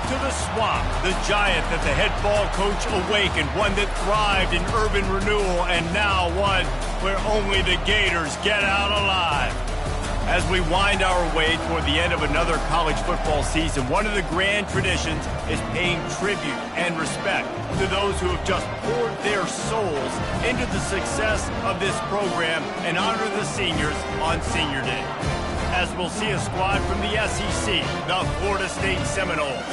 to the swamp, the giant that the head ball coach awakened, one that thrived in urban renewal, and now one where only the Gators get out alive. As we wind our way toward the end of another college football season, one of the grand traditions is paying tribute and respect to those who have just poured their souls into the success of this program and honor the seniors on Senior Day. As we'll see a squad from the SEC, the Florida State Seminoles,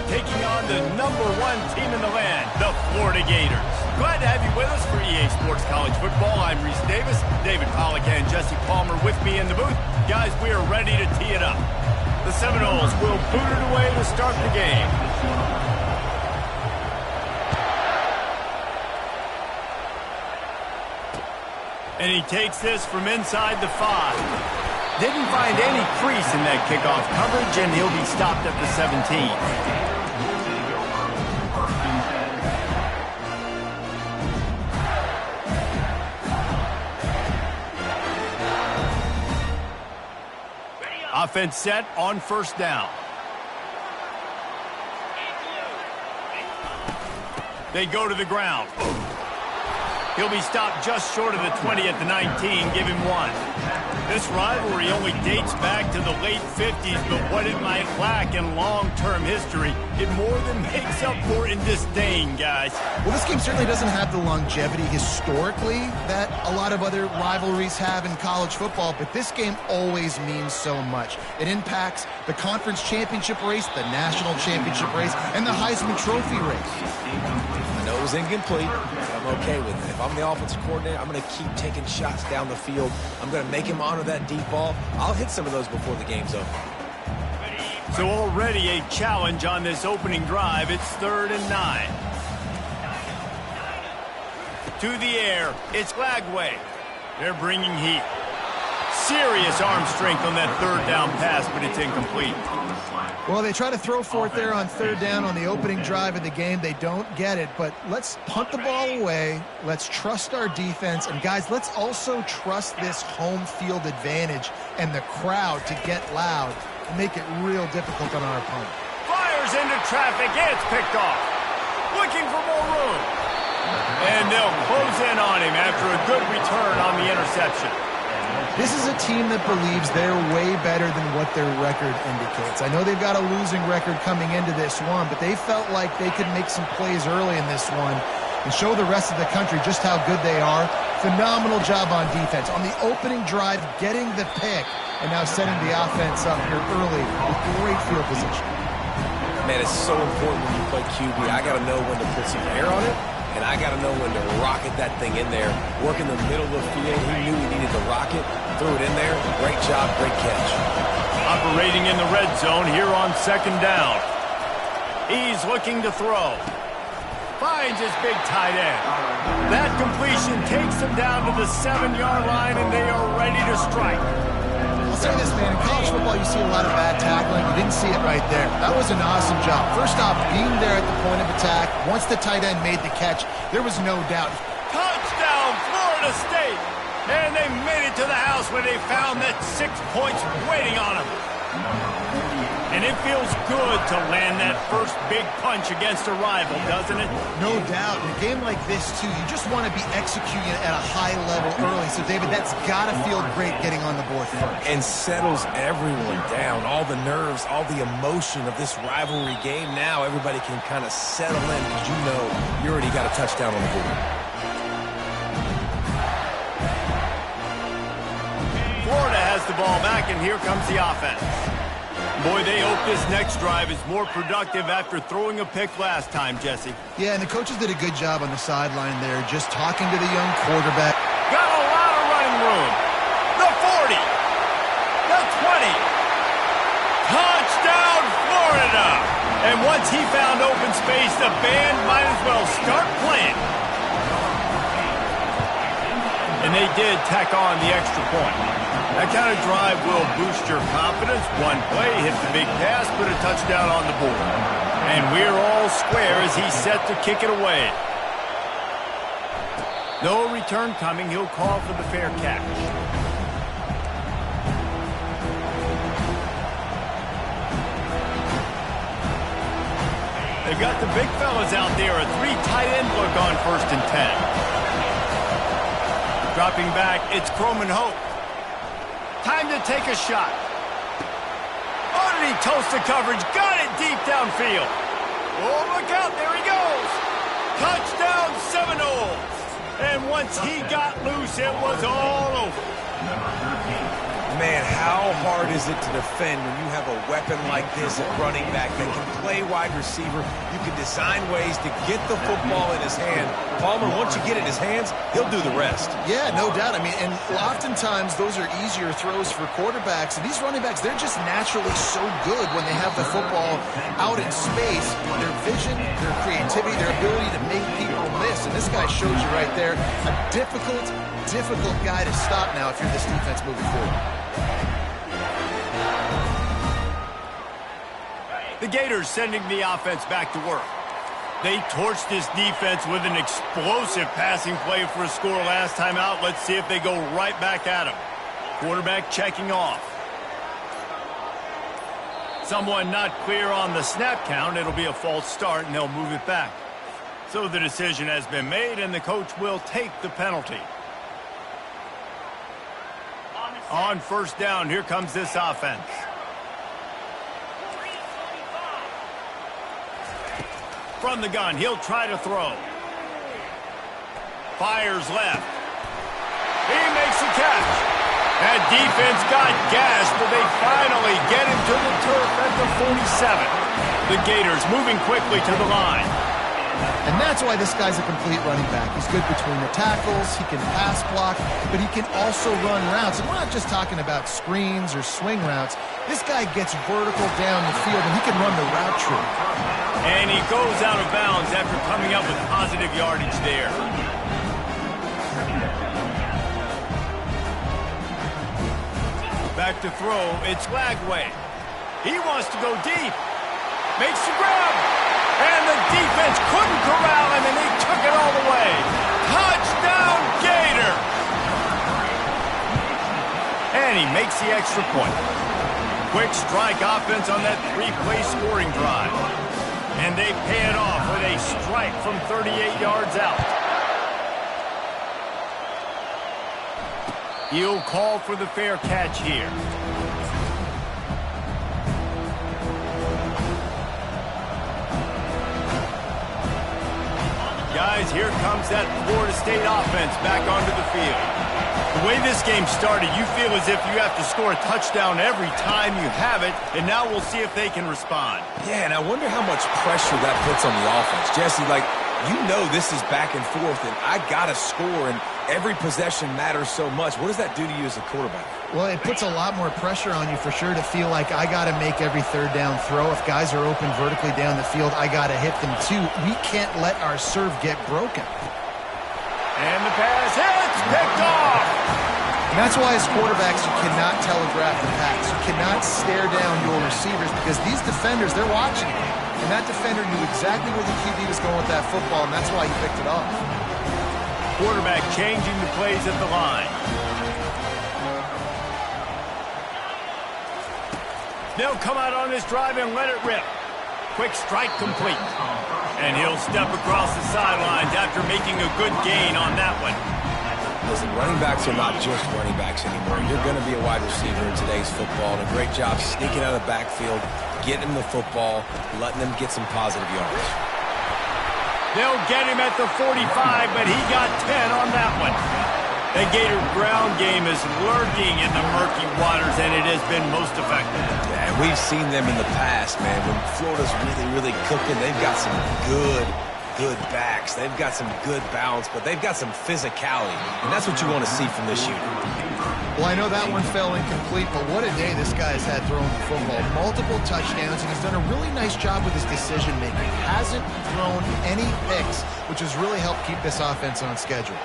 taking on the #1 team in the land, the Florida Gators. Glad to have you with us for EA Sports College Football. I'm Reese Davis, David Pollack and Jesse Palmer with me in the booth. Guys, we are ready to tee it up. The Seminoles will boot it away to start the game. And he takes this from inside the 5. Didn't find any crease in that kickoff coverage, and he'll be stopped at the 17. Offense set on first down. They go to the ground. He'll be stopped just short of the 20 at the 19. Give him 1. This rivalry only dates back to the late 50s, but what it might lack in long-term history, it more than makes up for in disdain, guys. Well, this game certainly doesn't have the longevity historically that a lot of other rivalries have in college football, but this game always means so much. It impacts the conference championship race, the national championship race, and the Heisman Trophy race. I know it was incomplete, but I'm okay with it. If I'm the offensive coordinator, I'm going to keep taking shots down the field. I'm going to make him honor that deep ball. I'll hit some of those before the game's over. So already a challenge on this opening drive. It's 3rd and 9. To the air, it's Glagway. They're bringing heat. Serious arm strength on that 3rd down pass, but it's incomplete. Well, they try to throw for it there on 3rd down on the opening drive of the game. They don't get it, but let's punt the ball away. Let's trust our defense. And, guys, let's also trust this home field advantage and the crowd to get loud and make it real difficult on our opponent. Fires into traffic. It's picked off. Looking for more room. And they'll close in on him after a good return on the interception. This is a team that believes they're way better than what their record indicates. I know they've got a losing record coming into this one, but they felt like they could make some plays early in this one and show the rest of the country just how good they are. Phenomenal job on defense. On the opening drive, getting the pick, and now setting the offense up here early with great field position. Man, it's so important when you play QB. I got to know when to put some air on it, and I got to know when to rocket that thing in there. Work in the middle of the field. He knew he needed to rocket. Threw it in there. Great job, great catch. Operating in the red zone here on 2nd down. He's looking to throw. Finds his big tight end. That completion takes him down to the 7-yard line, and they are ready to strike. I'll say this, man. In college football, you see a lot of bad tackling. You didn't see it right there. That was an awesome job. First off, being there at the point of attack. Once the tight end made the catch, there was no doubt. Touchdown, Florida State! And they made it to the house where they found that 6 points waiting on them. And it feels good to land that first big punch against a rival, doesn't it? No doubt. In a game like this, too, you just want to be executing at a high level early. So, David, that's got to feel great getting on the board first. And settles everyone down. All the nerves, all the emotion of this rivalry game. Now everybody can kind of settle in because you know you already got a touchdown on the board. Florida has the ball back, and here comes the offense. Boy, they hope this next drive is more productive after throwing a pick last time, Jesse. Yeah, and the coaches did a good job on the sideline there, just talking to the young quarterback. Got a lot of running room. The 40. The 20. Touchdown, Florida! And once he found open space, the band might as well start playing. And they did tack on the extra point. That kind of drive will boost your confidence. One play, hit the big pass, put a touchdown on the board. And we're all square as he's set to kick it away. No return coming. He'll call for the fair catch. They've got the big fellas out there. A 3 tight end look on 1st and 10. Dropping back, it's Croman Hope. Time to take a shot. Oh, did he toast the coverage? Got it deep downfield. Oh, look out. There he goes. Touchdown Seminoles. And once he got loose, it was all over. Man, how hard is it to defend when you have a weapon like this at running back that can play wide receiver? You can design ways to get the football in his hand. Palmer, once you get it in his hands, he'll do the rest. Yeah, no doubt. I mean, and oftentimes those are easier throws for quarterbacks. And these running backs, they're just naturally so good when they have the football out in space. Their vision, their creativity, their ability to make people miss. And this guy shows you right there a difficult guy to stop now if you're this defense moving forward. The Gators sending the offense back to work. They torched this defense with an explosive passing play for a score last time out. Let's see if they go right back at him. Quarterback checking off. Someone not clear on the snap count. It'll be a false start, and they'll move it back. So the decision has been made, and the coach will take the penalty. On 1st down, here comes this offense. From the gun, he'll try to throw. Fires left. He makes a catch. That defense got gashed, but they finally get him to the turf at the 47. The Gators moving quickly to the line. And that's why this guy's a complete running back. He's good between the tackles, he can pass block, but he can also run routes. And we're not just talking about screens or swing routes. This guy gets vertical down the field, and he can run the route tree. And he goes out of bounds after coming up with positive yardage there. Back to throw, it's Lagway. He wants to go deep. Makes the grab. And the defense couldn't corral him, and they took it all the way. Touchdown, Gator! And he makes the extra point. Quick strike offense on that 3-play scoring drive. And they pay it off with a strike from 38 yards out. He'll call for the fair catch here. Guys, here comes that Florida State offense back onto the field. The way this game started, you feel as if you have to score a touchdown every time you have it, and now we'll see if they can respond. Yeah, and I wonder how much pressure that puts on the offense. Jesse, like, you know this is back and forth, and I got to score, and every possession matters so much. What does that do to you as a quarterback? Well, it puts a lot more pressure on you for sure to feel like I got to make every 3rd down throw. If guys are open vertically down the field, I got to hit them too. We can't let our serve get broken. And the pass hits, picked off. And that's why as quarterbacks, you cannot telegraph the pass. You cannot stare down your receivers because these defenders, they're watching you. And that defender knew exactly where the QB was going with that football, and that's why he picked it off. Quarterback changing the plays at the line. They'll come out on this drive and let it rip. Quick strike complete. And he'll step across the sidelines after making a good gain on that one. Listen, running backs are not just running backs anymore. You're going to be a wide receiver in today's football, and a great job sneaking out of the backfield, getting him the football, letting them get some positive yards. They'll get him at the 45, but he got 10 on that one. The Gator ground game is lurking in the murky waters, and it has been most effective. Yeah, and we've seen them in the past, man. When Florida's really cooking, they've got some good backs. They've got some good balance, but they've got some physicality, and that's what you want to see from this unit. Well, I know that one fell incomplete, but what a day this guy's had throwing the football. Multiple touchdowns, and he's done a really nice job with his decision-making. Hasn't thrown any picks, which has really helped keep this offense on schedule.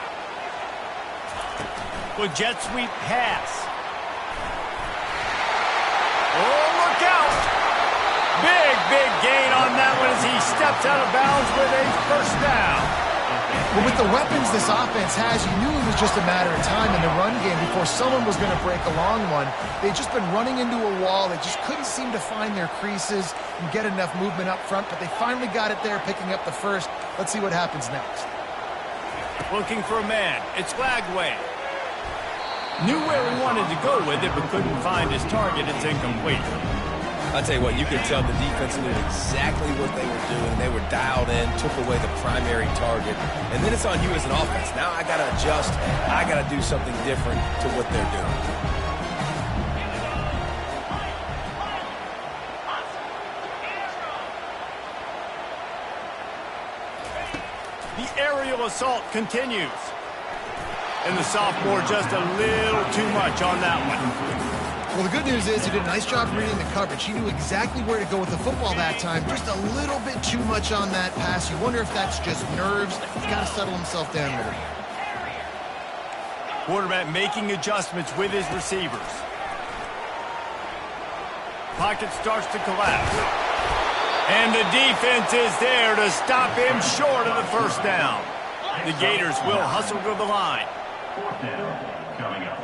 With jet sweep pass. Oh, look out! Big gain on that one as he steps out of bounds with a 1st down. Well, with the weapons this offense has, you knew it was just a matter of time in the run game before someone was going to break a long one. They'd just been running into a wall. They just couldn't seem to find their creases and get enough movement up front, but they finally got it there, picking up the first. Let's see what happens next. Looking for a man. It's Lagway. Knew where he wanted to go with it, but couldn't find his target. It's incomplete. I'll tell you what, you could tell the defense knew exactly what they were doing. They were dialed in, took away the primary target, and then it's on you as an offense. Now I got to adjust. I got to do something different to what they're doing. The aerial assault continues. And the sophomore just a little too much on that one. Well, the good news is he did a nice job reading the coverage. He knew exactly where to go with the football that time. Just a little bit too much on that pass. You wonder if that's just nerves. He's got to settle himself down a little. Quarterback making adjustments with his receivers. Pocket starts to collapse. And the defense is there to stop him short of the first down. The Gators will hustle to the line. Fourth down coming up.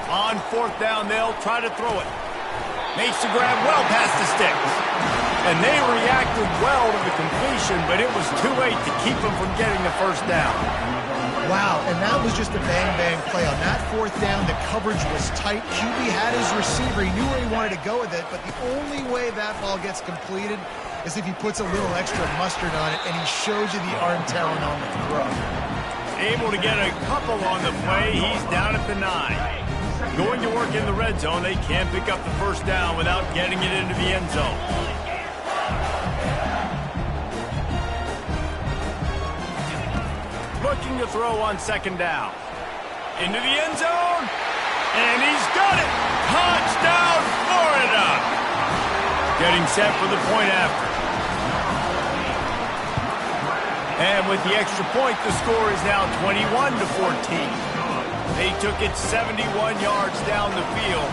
On fourth down, they'll try to throw it. Makes the grab well past the sticks. And they reacted well to the completion, but it was too late to keep them from getting the first down. Wow, and that was just a bang-bang play. On that fourth down, the coverage was tight. QB had his receiver. He knew where he wanted to go with it, but the only way that ball gets completed is if he puts a little extra mustard on it, and he shows you the arm talent on the throw. Able to get a couple on the play. He's down at the 9. Going to work in the red zone. They can't pick up the first down without getting it into the end zone. Looking to throw on second down. Into the end zone. And he's got it. Touchdown, Florida. Getting set for the point after. And with the extra point, the score is now 21-14. They took it 71 yards down the field,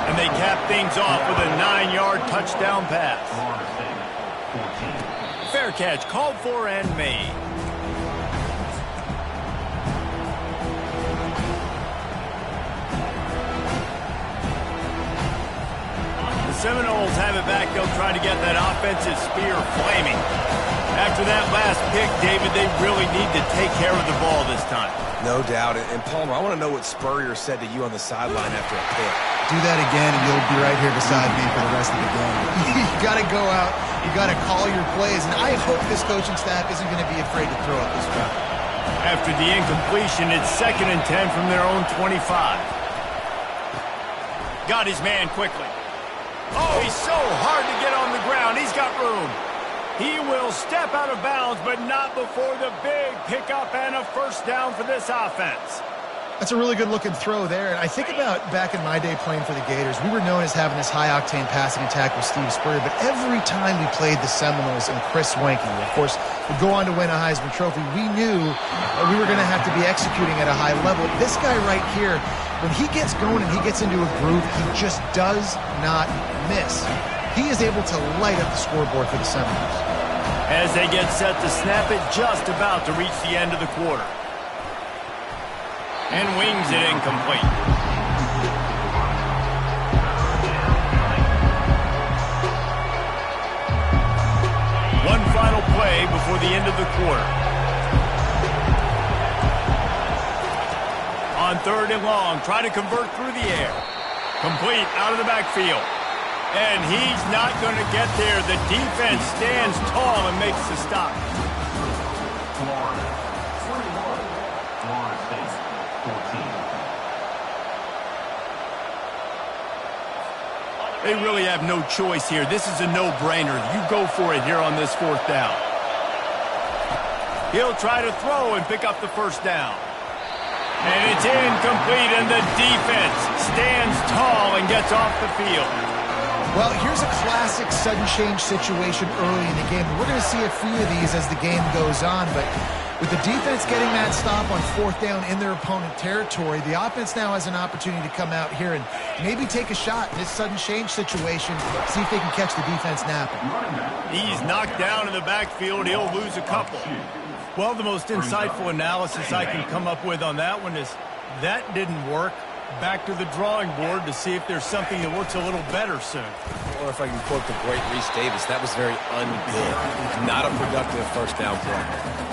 and they capped things off with a 9-yard touchdown pass. Fair catch called for and made. The Seminoles have it back. They'll try to get that offensive spear flaming. After that last pick, David, they really need to take care of the ball this time. No doubt. And Palmer, I want to know what Spurrier said to you on the sideline after a pick. Do that again, and you'll be right here beside me for the rest of the game. You got to go out. You got to call your plays, and I hope this coaching staff isn't going to be afraid to throw it this time. After the incompletion, it's 2nd and 10 from their own 25. Got his man quickly. Oh, he's so hard to get on the ground. He's got room. He will step out of bounds, but not before the big pickup and a first down for this offense. That's a really good-looking throw there. And I think about back in my day playing for the Gators, we were known as having this high-octane passing attack with Steve Spurrier, but every time we played the Seminoles and Chris Wenke, of course, would go on to win a Heisman Trophy, we knew we were going to have to be executing at a high level. This guy right here, when he gets going and he gets into a groove, he just does not miss. He is able to light up the scoreboard for the Seminoles. As they get set to snap it, just about to reach the end of the quarter. And wings it incomplete. One final play before the end of the quarter. On 3rd and long, try to convert through the air. Complete out of the backfield. And he's not going to get there. The defense stands tall and makes the stop. Florida, 41. Florida State, 14. They really have no choice here. This is a no-brainer. You go for it here on this 4th down. He'll try to throw and pick up the first down. And it's incomplete, and the defense stands tall and gets off the field. Well, here's a classic sudden change situation early in the game. We're going to see a few of these as the game goes on, but With the defense getting that stop on 4th down in their opponent territory, the offense now has an opportunity to come out here and maybe take a shot in this sudden change situation, see if they can catch the defense napping. He's knocked down in the backfield. He'll lose a couple. Well, the most insightful analysis I can come up with on that one is that didn't work. Back to the drawing board to see if there's something that works a little better soon. Or if I can quote the great Reese Davis, that was very ungood. Not a productive first down play.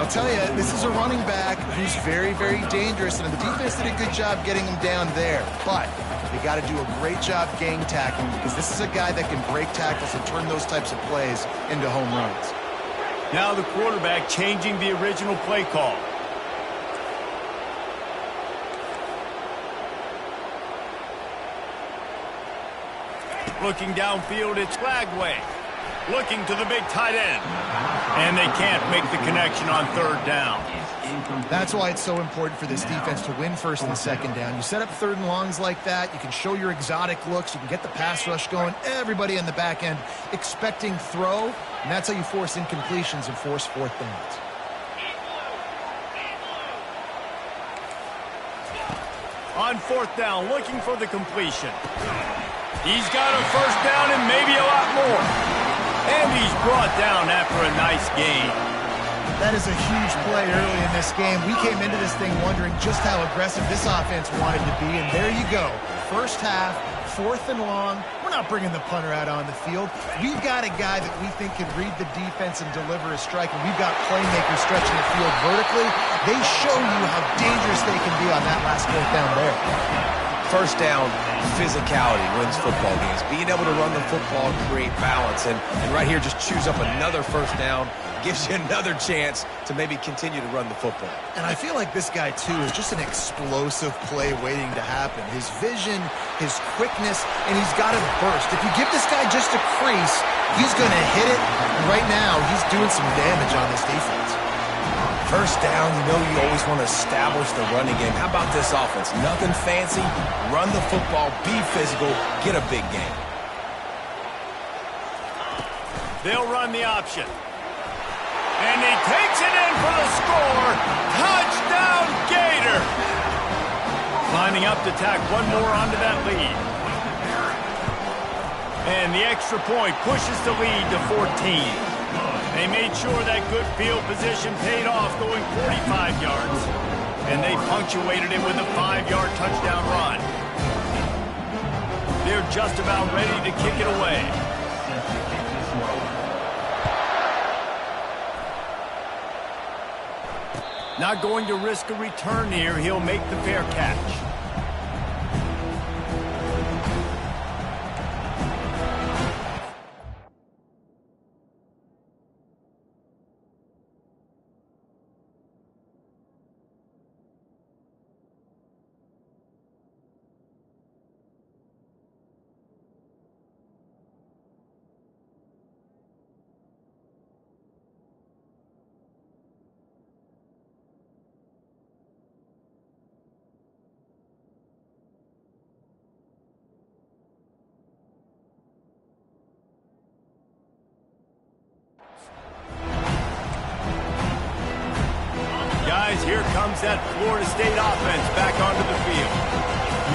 I'll tell you, this is a running back who's very, very dangerous, and the defense did a good job getting him down there. But they got to do a great job gang tackling because this is a guy that can break tackles and turn those types of plays into home runs. Now the quarterback changing the original play call. Looking downfield, it's Flagway. Looking to the big tight end. And they can't make the connection on 3rd down. That's why it's so important for this defense to win 1st and 2nd down. You set up 3rd and longs like that, you can show your exotic looks, you can get the pass rush going, everybody in the back end expecting throw, and that's how you force incompletions and force 4th downs. On 4th down, looking for the completion. He's got a 1st down and maybe a lot more. And he's brought down after a nice gain. That is a huge play early in this game. We came into this thing wondering just how aggressive this offense wanted to be, and there you go. 1st half, 4th and long. We're not bringing the punter out on the field. We've got a guy that we think can read the defense and deliver a strike, and we've got playmakers stretching the field vertically. They show you how dangerous they can be on that last 4th down there. 1st down, physicality wins football games. Being able to run the football, create balance, and right here just choose up another 1st down, gives you another chance to maybe continue to run the football. And I feel like this guy, too, is just an explosive play waiting to happen. His vision, his quickness, and he's got a burst. If you give this guy just a crease, he's going to hit it. And right now, he's doing some damage on this defense. 1st down, you know you always want to establish the running game. How about this offense? Nothing fancy. Run the football, be physical, get a big game. They'll run the option. And he takes it in for the score. Touchdown, Gator! Lining up to tack one more onto that lead. And the extra point pushes the lead to 14. They made sure that good field position paid off, going 45 yards. And they punctuated it with a 5-yard touchdown run. They're just about ready to kick it away. Not going to risk a return here. He'll make the fair catch. Guys, here comes that Florida State offense back onto the field.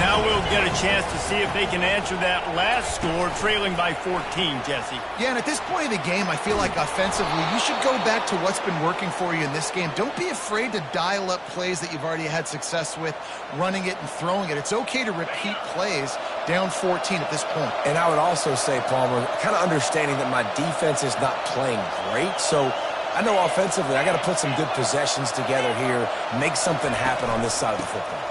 Now we'll get a chance to see if they can answer that last score, trailing by 14, Jesse. Yeah, and at this point in the game, I feel like offensively, you should go back to what's been working for you in this game. Don't be afraid to dial up plays that you've already had success with, running it and throwing it. It's okay to repeat plays down 14 at this point. And I would also say, Palmer, kind of understanding that my defense is not playing great, so I know offensively I got to put some good possessions together here, make something happen on this side of the football.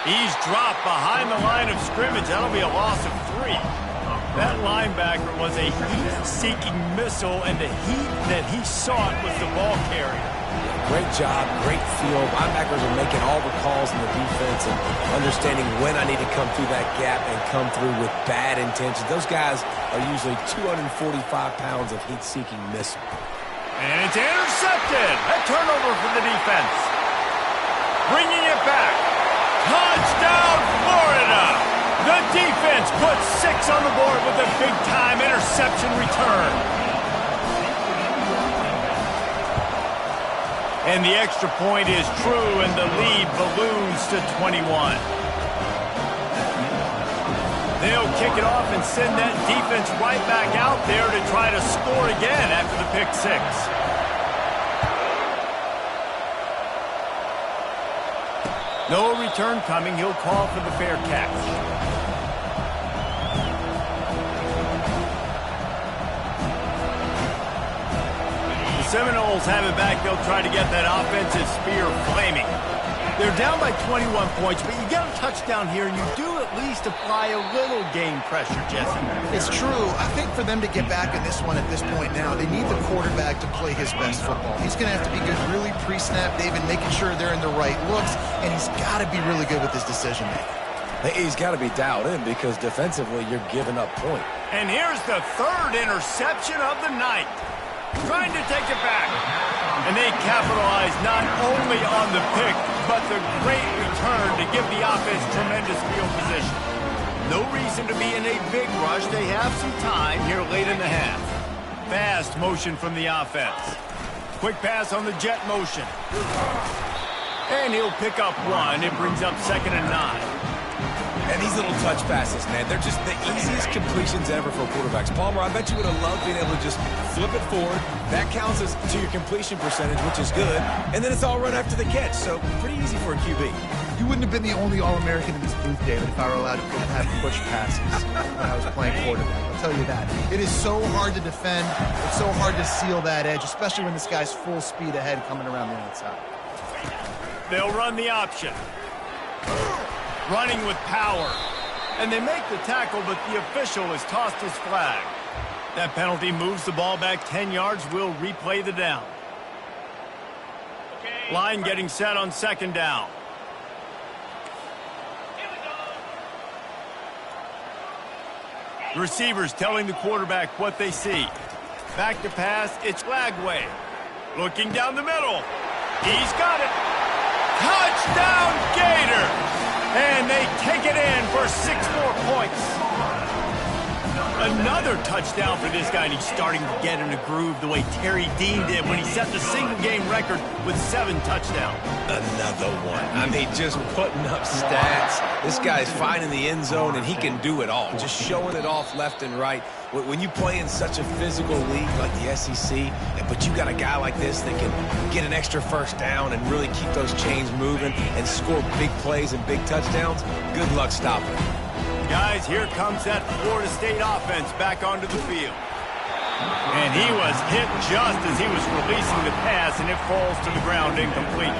He's dropped behind the line of scrimmage. That'll be a loss of 3. That linebacker was a heat-seeking missile, and the heat that he sought was the ball carrier. Great job, great field. Linebackers are making all the calls in the defense and understanding when I need to come through that gap and come through with bad intentions. Those guys are usually 245 pounds of heat-seeking missile. And it's intercepted. A turnover for the defense. Bringing it back. Touchdown, Florida! The defense puts 6 on the board with a big-time interception return. And the extra point is true, and the lead balloons to 21. They'll kick it off and send that defense right back out there to try to score again after the pick six. No return coming. He'll call for the fair catch. The Seminoles have it back. They'll try to get that offensive spear flaming. They're down by 21 points, but you get a touchdown here, and you do at least apply a little game pressure, Jesse. It's true. I think for them to get back in this one at this point now, they need the quarterback to play his best football. He's going to have to be good really pre-snap, David, making sure they're in the right looks, and he's got to be really good with his decision-making. He's got to be dialed in because defensively you're giving up point. And here's the third interception of the night. Trying to take it back. And they capitalize not only on the pick, but the great return to give the offense tremendous field position. No reason to be in a big rush. They have some time here late in the half. Fast motion from the offense. Quick pass on the jet motion. And he'll pick up one. It brings up 2nd and 9. And these little touch passes, man, they're just the easiest completions ever for quarterbacks. Palmer, I bet you would have loved being able to just flip it forward. That counts as to your completion percentage, which is good. And then it's all run after the catch, so pretty easy for a QB. You wouldn't have been the only All-American in this booth, David, if I were allowed to have push passes when I was playing quarterback. I'll tell you that. It is so hard to defend. It's so hard to seal that edge, especially when this guy's full speed ahead coming around the outside. They'll run the option. Running with power. And they make the tackle, but the official has tossed his flag. That penalty moves the ball back 10 yards. We'll replay the down. Line getting set on 2nd down. The receivers telling the quarterback what they see. Back to pass, it's Lagway. Looking down the middle. He's got it. Touchdown, Gator! And they take it in for 6 more points. Another touchdown for this guy, and he's starting to get in a groove the way Terry Dean did when he set the single-game record with 7 touchdowns. Another one. I mean, just putting up stats. This guy's finding the end zone, and he can do it all. Just showing it off left and right. When you play in such a physical league like the SEC, but you got a guy like this that can get an extra first down and really keep those chains moving and score big plays and big touchdowns, good luck stopping him. Guys, here comes that Florida State offense back onto the field. And he was hit just as he was releasing the pass, and it falls to the ground incomplete.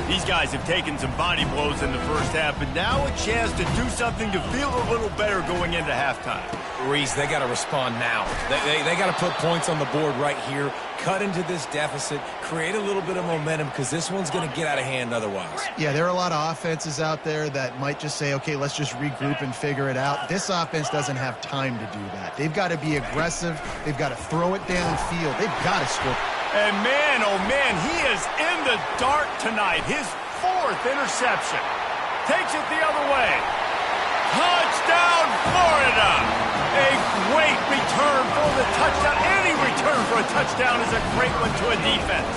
These guys have taken some body blows in the first half, but now a chance to do something to feel a little better going into halftime. Reese, they got to respond now. They got to put points on the board right here, cut into this deficit, create a little bit of momentum, because this one's going to get out of hand otherwise. Yeah, there are a lot of offenses out there that might just say, okay, let's just regroup and figure it out. This offense doesn't have time to do that. They've got to be aggressive. They've got to throw it downfield. They've got to score. And man, oh man, he is in the dark tonight. His 4th interception. Takes it the other way. Touchdown, Florida! A great return for the touchdown. Any return for a touchdown is a great one to a defense.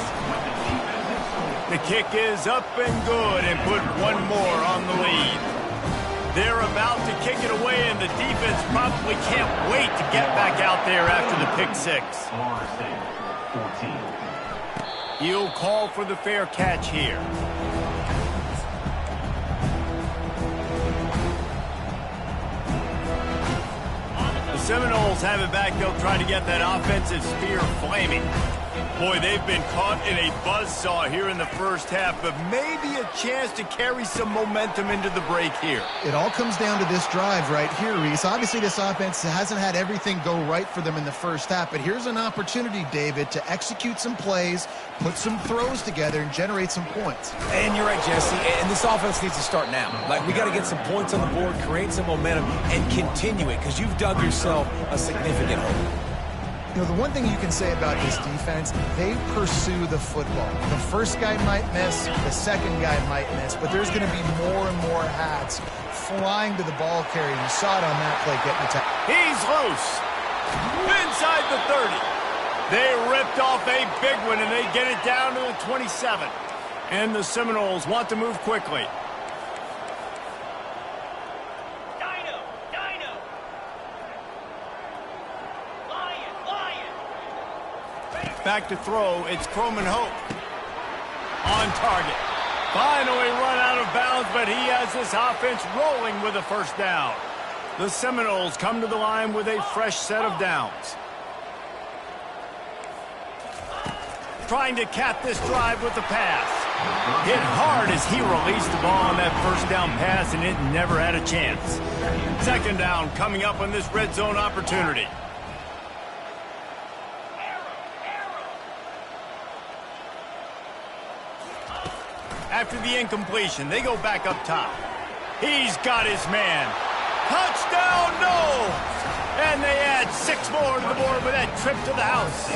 The kick is up and good and put one more on the lead. They're about to kick it away, and the defense probably can't wait to get back out there after the pick six. Florida State, 14. He'll call for the fair catch here. The Seminoles have it back. They'll try to get that offensive spear flaming. Boy, they've been caught in a buzzsaw here in the first half, but maybe a chance to carry some momentum into the break here. It all comes down to this drive right here, Reese. Obviously, this offense hasn't had everything go right for them in the first half, but here's an opportunity, David, to execute some plays, put some throws together, and generate some points. And you're right, Jesse, and this offense needs to start now. Like, we got to get some points on the board, create some momentum, and continue it, because you've dug yourself a significant hole. You know, the one thing you can say about this defense, they pursue the football. The first guy might miss, the second guy might miss, but there's going to be more and more hats flying to the ball carrier. You saw it on that play getting the tackle. He's loose. Inside the 30. They ripped off a big one, and they get it down to the 27. And the Seminoles want to move quickly. Back to throw, it's Croman Hope. On target. Finally run out of bounds, but he has this offense rolling with a first down. The Seminoles come to the line with a fresh set of downs. Trying to cap this drive with the pass. Hit hard as he released the ball on that first down pass, and it never had a chance. Second down coming up on this red zone opportunity. After the incompletion, they go back up top. He's got his man. Touchdown, no! And they add 6 more to the board with that trip to the house.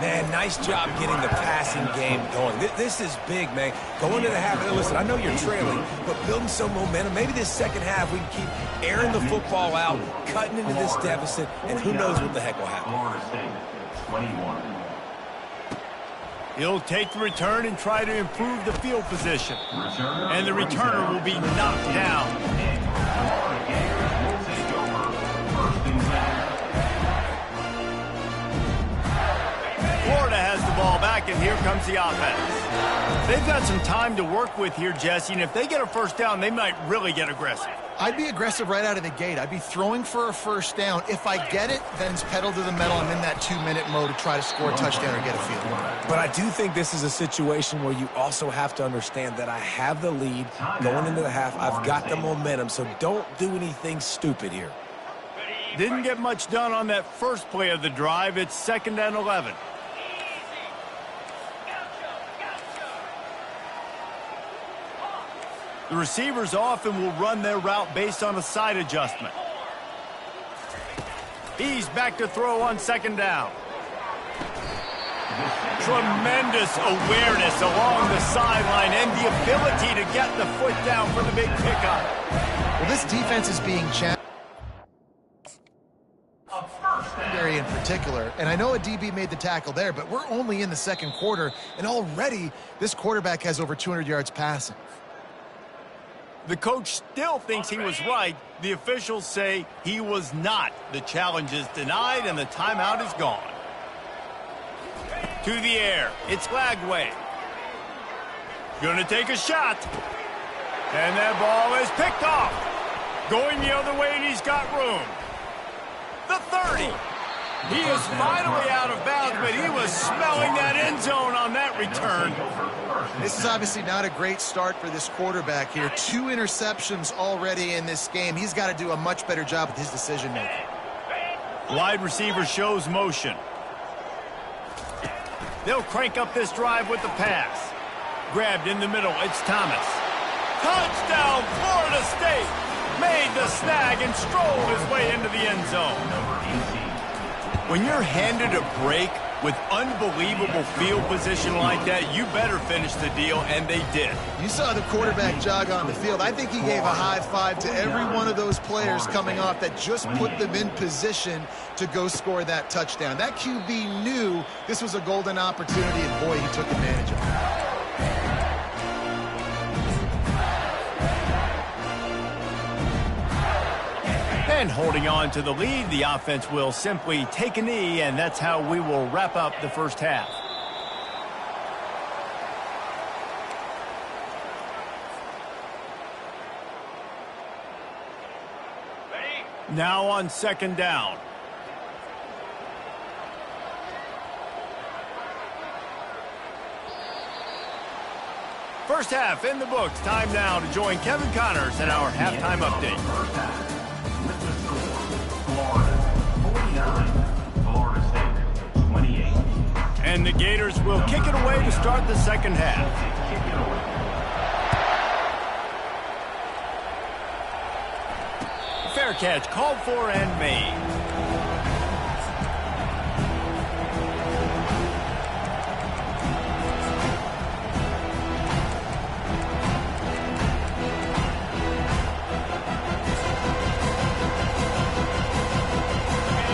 Man, nice job getting the passing game going. This is big, man. Going to the half. Listen, I know you're trailing, but building some momentum. Maybe this second half we can keep airing the football out, cutting into this deficit, and who knows what the heck will happen. Florida State, 21. He'll take the return and try to improve the field position. And the returner will be knocked down. Florida has the ball back, and here comes the offense. They've got some time to work with here, Jesse, and if they get a first down, they might really get aggressive. I'd be aggressive right out of the gate. I'd be throwing for a first down. If I get it, then it's pedal to the metal. I'm in that 2-minute mode to try to score a touchdown or get a field goal. But I do think this is a situation where you also have to understand that I have the lead going into the half. I've got the momentum, so don't do anything stupid here. Didn't get much done on that first play of the drive. It's 2nd and 11. The receivers often will run their route based on a side adjustment. He's back to throw on 2nd down. Tremendous awareness along the sideline and the ability to get the foot down for the big pickup. Well, this defense is being challenged in particular, and I know a DB made the tackle there, but we're only in the second quarter, and already this quarterback has over 200 yards passing. The coach still thinks he was right. The officials say he was not. The challenge is denied, and the timeout is gone. To the air. It's Lagway. Gonna take a shot. And that ball is picked off. Going the other way, and he's got room. The 30. He is finally out of bounds, but he was smelling that end zone on that return. This is obviously not a great start for this quarterback here. 2 interceptions already in this game. He's got to do a much better job with his decision-making. Wide receiver shows motion. They'll crank up this drive with the pass. Grabbed in the middle, it's Thomas. Touchdown, Florida State! Made the snag and strolled his way into the end zone. When you're handed a break with unbelievable field position like that, you better finish the deal, and they did. You saw the quarterback jog on the field. I think he gave a high five to every one of those players coming off that just put them in position to go score that touchdown. That QB knew this was a golden opportunity, and boy, he took advantage of it. And holding on to the lead, the offense will simply take a knee, and that's how we will wrap up the first half. Ready? Now on 2nd down. First half in the books. Time now to join Kevin Connors in our halftime update. And the Gators will kick it away to start the second half. Fair catch called for and made.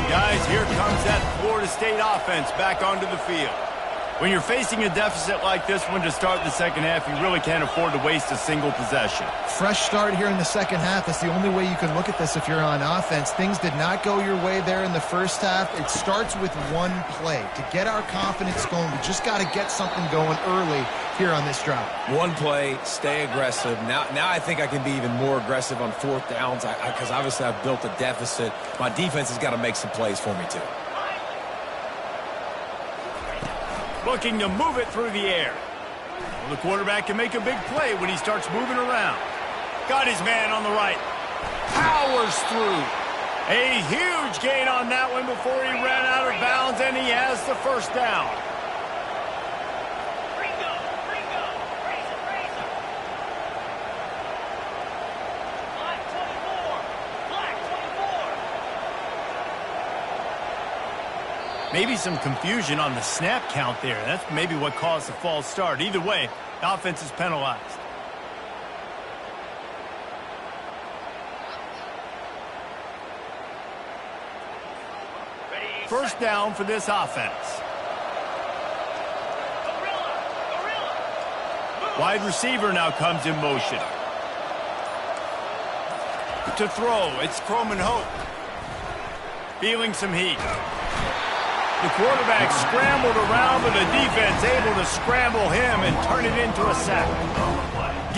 Guys, here comes that Florida State offense back onto the field. When you're facing a deficit like this one to start the second half, you really can't afford to waste a single possession. Fresh start here in the second half. That's the only way you can look at this if you're on offense. Things did not go your way there in the first half. It starts with one play. To get our confidence going, we just got to get something going early here on this drive. One play, stay aggressive. Now I think I can be even more aggressive on fourth downs because obviously I've built a deficit. My defense has got to make some plays for me too. Looking to move it through the air. Well, the quarterback can make a big play when he starts moving around. Got his man on the right. Powers through. A huge gain on that one before he ran out of bounds, and he has the first down. Maybe some confusion on the snap count there. That's maybe what caused the false start. Either way, the offense is penalized. First down for this offense. Wide receiver now comes in motion. To throw, it's Croman Hope. Feeling some heat. The quarterback scrambled around, but the defense able to scramble him and turn it into a sack.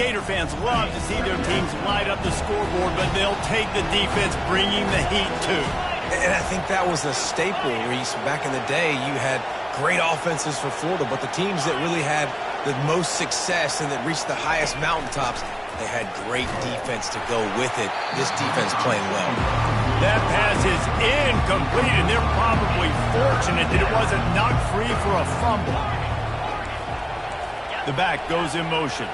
Gator fans love to see their teams light up the scoreboard, but they'll take the defense bringing the heat too. And I think that was a staple, Reese. Back in the day, you had great offenses for Florida, but the teams that really had the most success and that reached the highest mountaintops, they had great defense to go with it. This defense playing well. That pass is incomplete, and they're probably fortunate that it wasn't knocked free for a fumble. The back goes in motion.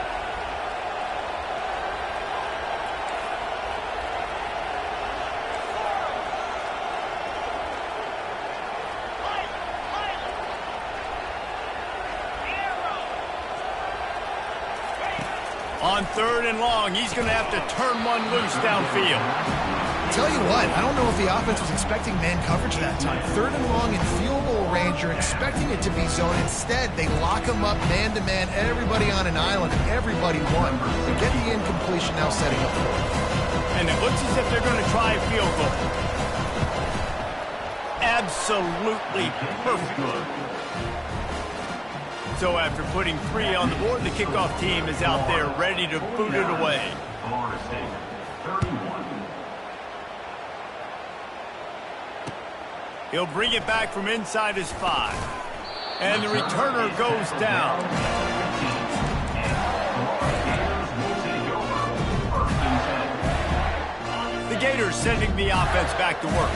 On third and long, he's going to have to turn one loose downfield. Tell you what, I don't know if the offense was expecting man coverage that time. Third and long in field goal range, you're expecting it to be zone. Instead, they lock him up man-to-man, everybody on an island, and everybody won. They get the incompletion now setting up for it. And it looks as if they're going to try a field goal. Absolutely perfect. So after putting 3 on the board, the kickoff team is out there ready to boot it away. Florida State, 31. He'll bring it back from inside his 5. And the returner goes down. The Gators sending the offense back to work.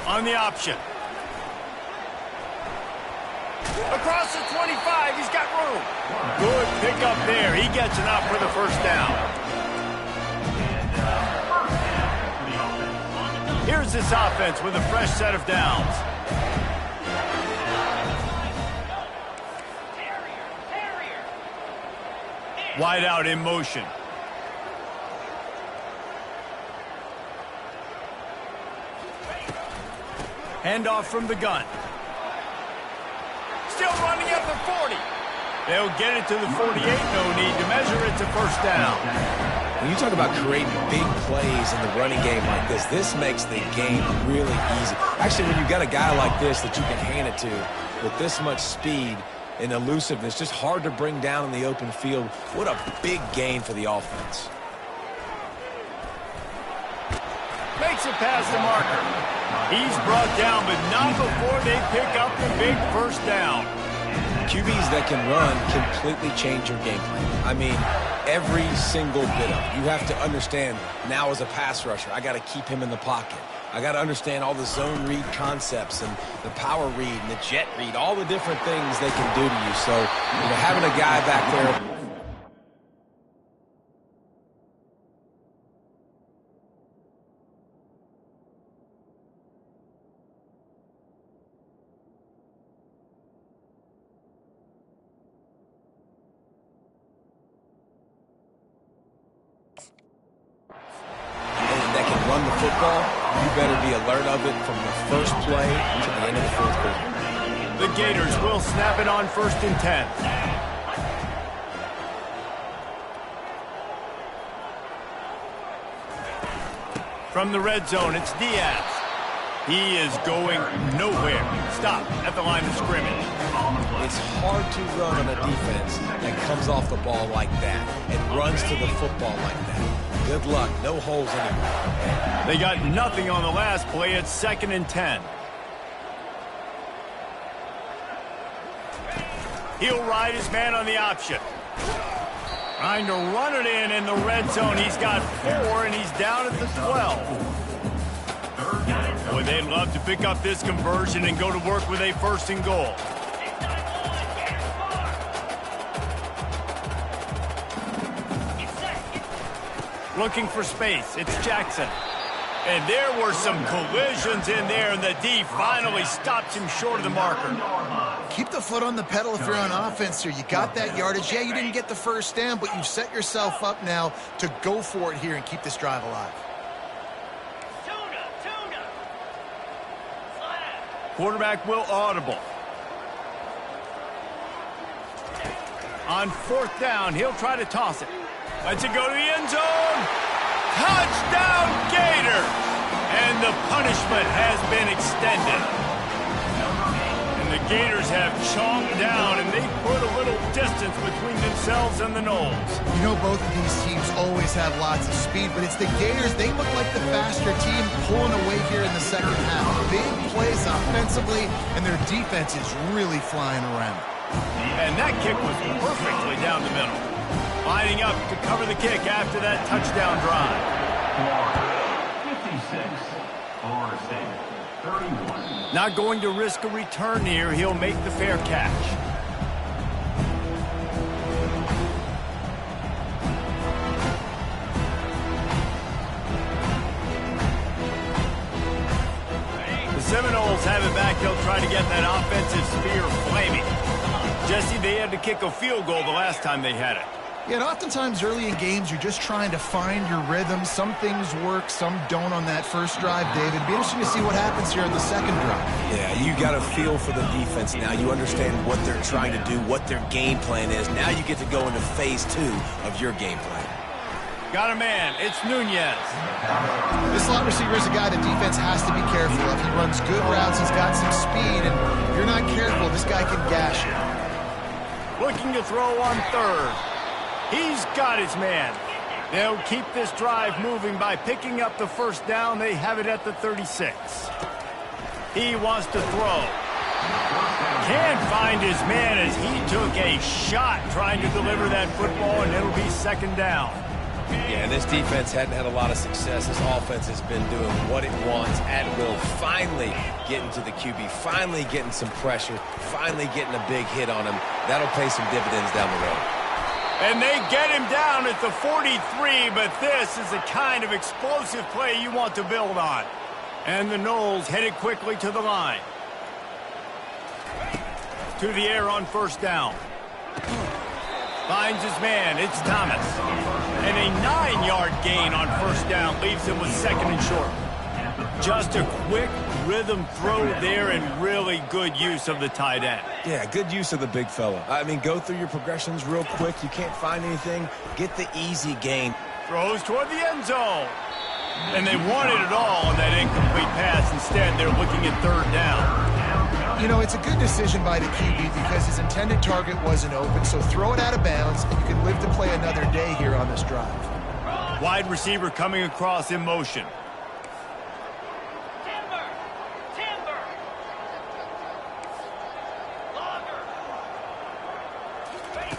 On the option. Across the 25, he's got room. Good pickup there. He gets it out for the first down. Here's this offense with a fresh set of downs. Wide out in motion. Handoff from the gun. Still running at the 40. They'll get it to the 48. No need to measure it to first down. When you talk about creating big plays in the running game like this makes the game really easy. Actually, when you've got a guy like this that you can hand it to with this much speed and elusiveness, just hard to bring down in the open field. What a big gain for the offense. Makes it past the marker. He's brought down, but not before they pick up the big first down. QBs that can run completely change your game plan. I mean, every single bit of it. You have to understand now as a pass rusher, I got to keep him in the pocket. I got to understand all the zone read concepts and the power read and the jet read, all the different things they can do to you. So, having a guy back there. That can run the football, you better be alert of it from the first play to the end of the fourth quarter. The Gators will snap it on 1st and 10. From the red zone, it's Diaz. He is going nowhere. Stop at the line of scrimmage. It's hard to run on a defense that comes off the ball like that and runs to the football like that. Good luck. No holes anywhere. They got nothing on the last play. It's 2nd and 10. He'll ride his man on the option. Trying to run it in the red zone. He's got 4, and he's down at the 12. Boy, they'd love to pick up this conversion and go to work with a 1st and goal. Looking for space. It's Jackson. And there were some collisions in there, and the D finally stops him short of the marker. Keep the foot on the pedal if you're on offense here. You got that yardage. Yeah, you didn't get the first down, but you've set yourself up now to go for it here and keep this drive alive. Quarterback will audible. On 4th down, he'll try to toss it. Lets it go to the end zone. Touchdown, Gator! And the punishment has been extended. And the Gators have chomped down, and they put a little distance between themselves and the Noles. You know, both of these teams always have lots of speed, but it's the Gators. They look like the faster team pulling away here in the second half. Big plays offensively, and their defense is really flying around. And that kick was perfectly down the middle. Lining up to cover the kick after that touchdown drive. 56, Florida State, 31. Not going to risk a return here. He'll make the fair catch. The Seminoles have it back. They'll try to get that offensive spear flaming. Jesse, they had to kick a field goal the last time they had it. Yeah, and oftentimes early in games, you're just trying to find your rhythm. Some things work, some don't on that first drive, David. It'd be interesting to see what happens here on the second drive. Yeah, you got a feel for the defense now. You understand what they're trying to do, what their game plan is. Now you get to go into phase 2 of your game plan. Got a man. It's Nunez. This slot receiver is a guy the defense has to be careful of. He runs good routes. He's got some speed, and if you're not careful, this guy can gash you. Looking to throw on 3rd. He's got his man. They'll keep this drive moving by picking up the 1st down. They have it at the 36. He wants to throw. Can't find his man as he took a shot trying to deliver that football, and it'll be 2nd down. Yeah, and this defense hadn't had a lot of success. This offense has been doing what it wants at will. Finally getting to the QB, finally getting some pressure, finally getting a big hit on him. That'll pay some dividends down the road. And they get him down at the 43, but this is the kind of explosive play you want to build on. And the Noles headed quickly to the line. To the air on 1st down. Finds his man. It's Thomas. And a 9-yard gain on 1st down leaves him with 2nd and short. Just a quick rhythm throw there and really good use of the tight end. Yeah, good use of the big fella. I mean, go through your progressions real quick. You can't find anything. Get the easy gain. Throws toward the end zone. And they wanted it all on that incomplete pass. Instead, they're looking at 3rd down. You know, it's a good decision by the QB because his intended target wasn't open, so throw it out of bounds, and you can live to play another day here on this drive. Wide receiver coming across in motion.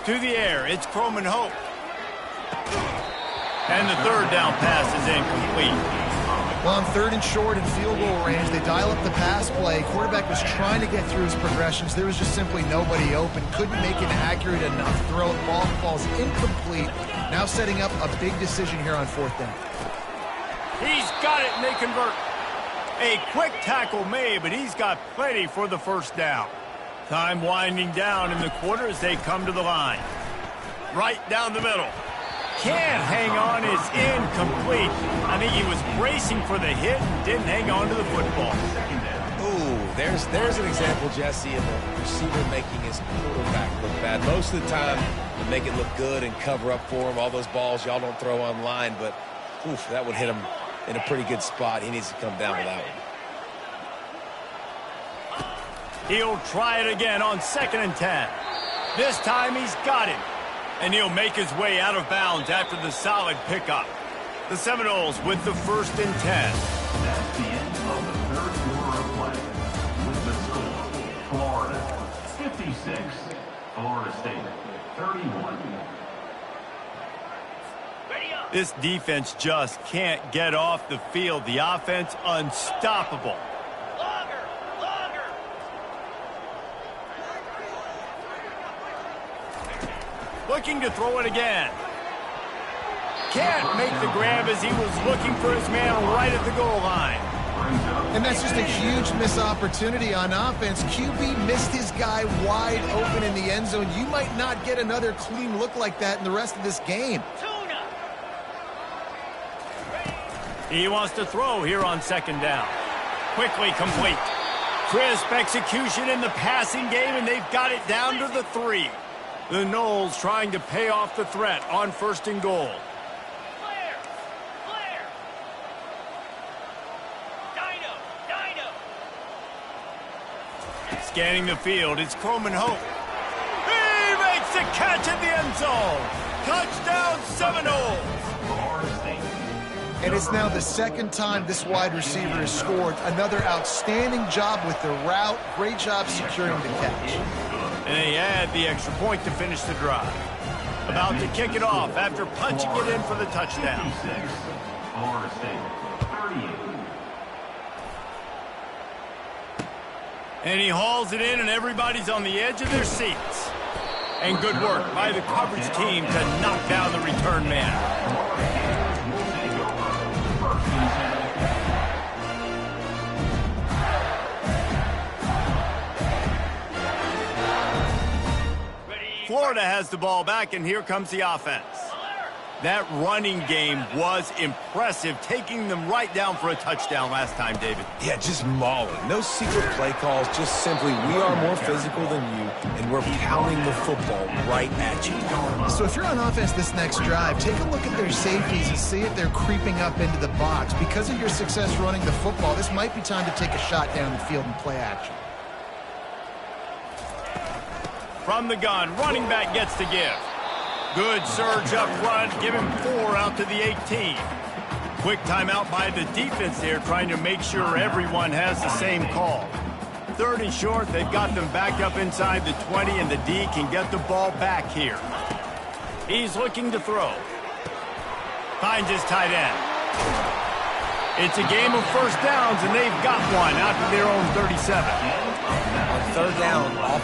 To the air, it's Croman Hope. And the 3rd down pass is incomplete. Well, on 3rd and short and field goal range, they dial up the pass play. Quarterback was trying to get through his progressions. There was just simply nobody open. Couldn't make an accurate enough throw. The ball falls incomplete. Now setting up a big decision here on 4th down. He's got it, and they convert. A quick tackle made, but he's got plenty for the 1st down. Time winding down in the quarter as they come to the line. Right down the middle. Can't hang on, is incomplete. I think he was bracing for the hit and didn't hang on to the football. Ooh, there's an example, Jesse, of a receiver making his quarterback look bad. Most of the time, they make it look good and cover up for him. All those balls y'all don't throw online, but oof, that would hit him in a pretty good spot. He needs to come down with that one. He'll try it again on 2nd and 10. This time he's got him. And he'll make his way out of bounds after the solid pickup. The Seminoles with the 1st and 10. That's the end of the third quarter of play. With the score, Florida 56, Florida State 31. This defense just can't get off the field. The offense unstoppable. Looking to throw it again. Can't make the grab as he was looking for his man right at the goal line. And that's just a huge missed opportunity on offense. QB missed his guy wide open in the end zone. You might not get another clean look like that in the rest of this game. He wants to throw here on 2nd down. Quickly complete. Crisp execution in the passing game, and they've got it down to the 3. The Noles trying to pay off the threat on 1st and goal. Scanning the field, it's Coleman Hope. He makes the catch at the end zone. Touchdown Seminoles. And it's now the 2nd time this wide receiver has scored. Another outstanding job with the route. Great job securing the catch. And they add the extra point to finish the drive. About to kick it off after punching it in for the touchdown. 56, Florida State 38. And he hauls it in, and everybody's on the edge of their seats. And good work by the coverage team to knock down the return man. Florida has the ball back, and here comes the offense. That running game was impressive, taking them right down for a touchdown last time, David. Yeah, just mauling. No secret play calls, just simply we are more physical than you, and we're pounding the football right at you. So if you're on offense this next drive, take a look at their safeties and see if they're creeping up into the box. Because of your success running the football, this might be time to take a shot down the field and play action. From the gun, running back gets to give. Good surge up front, give him 4 out to the 18. Quick timeout by the defense there, trying to make sure everyone has the same call. 3rd and short, they've got them back up inside the 20, and the D can get the ball back here. He's looking to throw. Finds his tight end. It's a game of 1st downs, and they've got one out to their own 37. On 3rd down, offense.